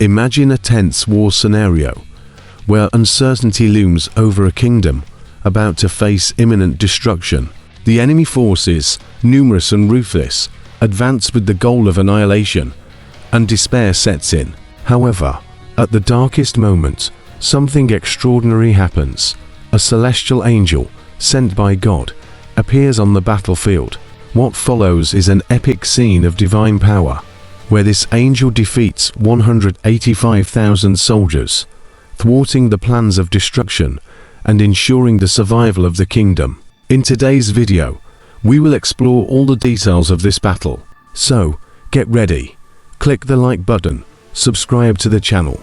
Imagine a tense war scenario, where uncertainty looms over a kingdom about to face imminent destruction. The enemy forces, numerous and ruthless, advance with the goal of annihilation, and despair sets in. However, at the darkest moment, something extraordinary happens. A celestial angel, sent by God, appears on the battlefield. What follows is an epic scene of divine power, where this angel defeats 185,000 soldiers, thwarting the plans of destruction and ensuring the survival of the kingdom. In today's video, we will explore all the details of this battle. So, get ready, click the like button, subscribe to the channel,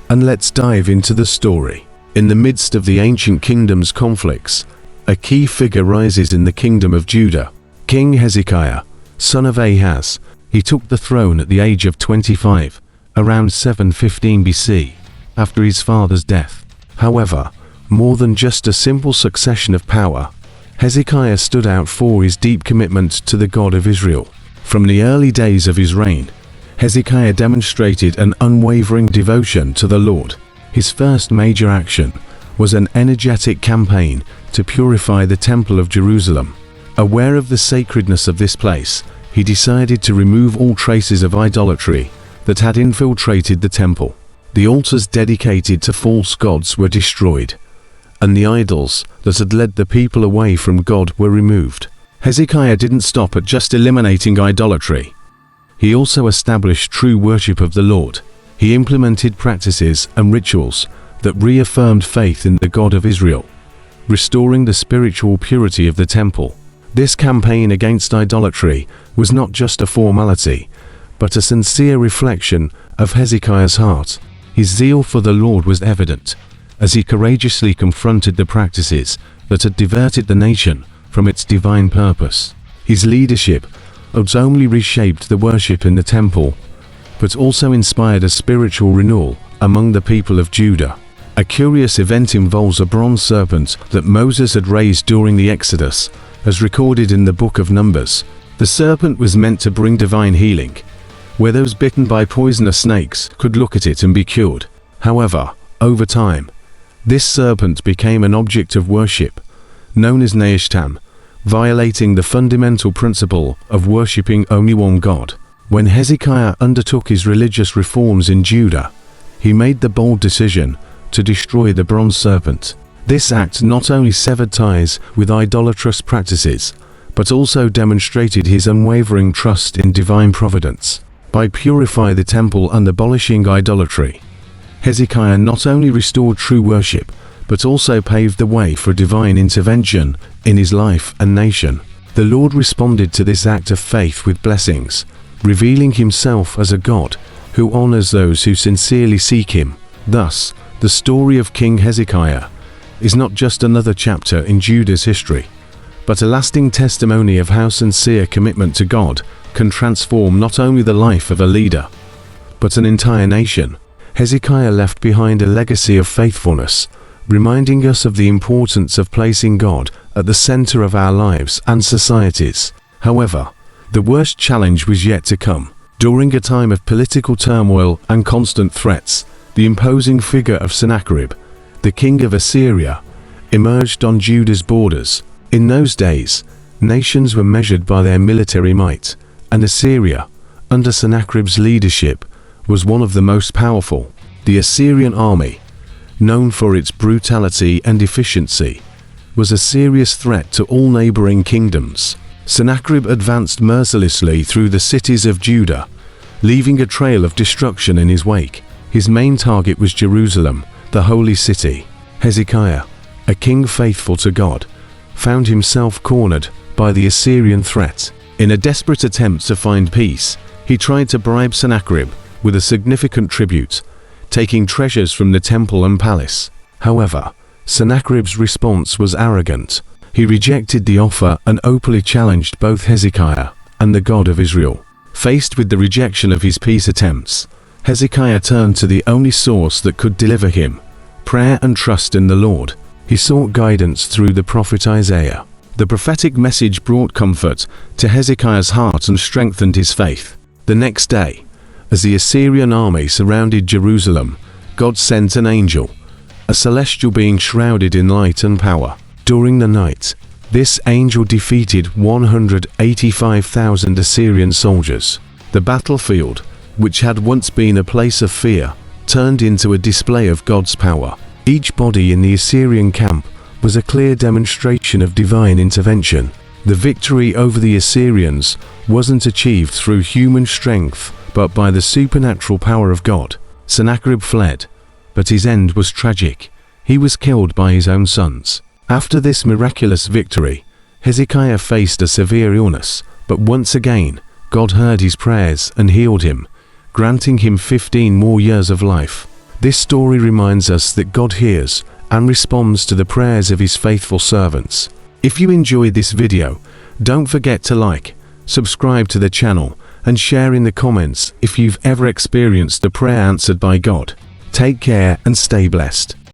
and let's dive into the story. In the midst of the ancient kingdom's conflicts, a key figure rises in the kingdom of Judah. King Hezekiah, son of Ahaz. He took the throne at the age of 25, around 715 BC, after his father's death. However, more than just a simple succession of power, Hezekiah stood out for his deep commitment to the God of Israel. From the early days of his reign, Hezekiah demonstrated an unwavering devotion to the Lord. His first major action was an energetic campaign to purify the Temple of Jerusalem. Aware of the sacredness of this place, he decided to remove all traces of idolatry that had infiltrated the temple. The altars dedicated to false gods were destroyed, and the idols that had led the people away from God were removed. Hezekiah didn't stop at just eliminating idolatry. He also established true worship of the Lord. He implemented practices and rituals that reaffirmed faith in the God of Israel, restoring the spiritual purity of the temple. This campaign against idolatry was not just a formality, but a sincere reflection of Hezekiah's heart. His zeal for the Lord was evident, as he courageously confronted the practices that had diverted the nation from its divine purpose. His leadership not only reshaped the worship in the temple, but also inspired a spiritual renewal among the people of Judah. A curious event involves a bronze serpent that Moses had raised during the Exodus, as recorded in the book of Numbers. The serpent was meant to bring divine healing, where those bitten by poisonous snakes could look at it and be cured. However, over time, this serpent became an object of worship, known as Nehushtan, violating the fundamental principle of worshipping only one God. When Hezekiah undertook his religious reforms in Judah, he made the bold decision to destroy the bronze serpent. This act not only severed ties with idolatrous practices, but also demonstrated his unwavering trust in divine providence. By purifying the temple and abolishing idolatry, Hezekiah not only restored true worship, but also paved the way for divine intervention in his life and nation. The Lord responded to this act of faith with blessings, revealing himself as a God who honors those who sincerely seek him. Thus, the story of King Hezekiah is not just another chapter in Judah's history, but a lasting testimony of how sincere commitment to God can transform not only the life of a leader, but an entire nation. Hezekiah left behind a legacy of faithfulness, reminding us of the importance of placing God at the center of our lives and societies. However, the worst challenge was yet to come. During a time of political turmoil and constant threats, the imposing figure of Sennacherib, the king of Assyria, emerged on Judah's borders. In those days, nations were measured by their military might, and Assyria, under Sennacherib's leadership, was one of the most powerful. The Assyrian army, known for its brutality and efficiency, was a serious threat to all neighboring kingdoms. Sennacherib advanced mercilessly through the cities of Judah, leaving a trail of destruction in his wake. His main target was Jerusalem, the holy city. Hezekiah, a king faithful to God, found himself cornered by the Assyrian threat. In a desperate attempt to find peace, he tried to bribe Sennacherib with a significant tribute, taking treasures from the temple and palace. However, Sennacherib's response was arrogant. He rejected the offer and openly challenged both Hezekiah and the God of Israel. Faced with the rejection of his peace attempts, Hezekiah turned to the only source that could deliver him: prayer and trust in the Lord. He sought guidance through the prophet Isaiah. The prophetic message brought comfort to Hezekiah's heart and strengthened his faith. The next day, As the Assyrian army surrounded Jerusalem, God sent an angel, a celestial being shrouded in light and power. During the night, this angel defeated 185,000 Assyrian soldiers. The battlefield, which had once been a place of fear, turned into a display of God's power. Each body in the Assyrian camp was a clear demonstration of divine intervention. The victory over the Assyrians wasn't achieved through human strength, but by the supernatural power of God. Sennacherib fled, but his end was tragic. He was killed by his own sons. After this miraculous victory, Hezekiah faced a severe illness, but once again, God heard his prayers and healed him, granting him 15 more years of life. This story reminds us that God hears and responds to the prayers of his faithful servants. If you enjoyed this video, don't forget to like, subscribe to the channel, and share in the comments if you've ever experienced a prayer answered by God. Take care and stay blessed.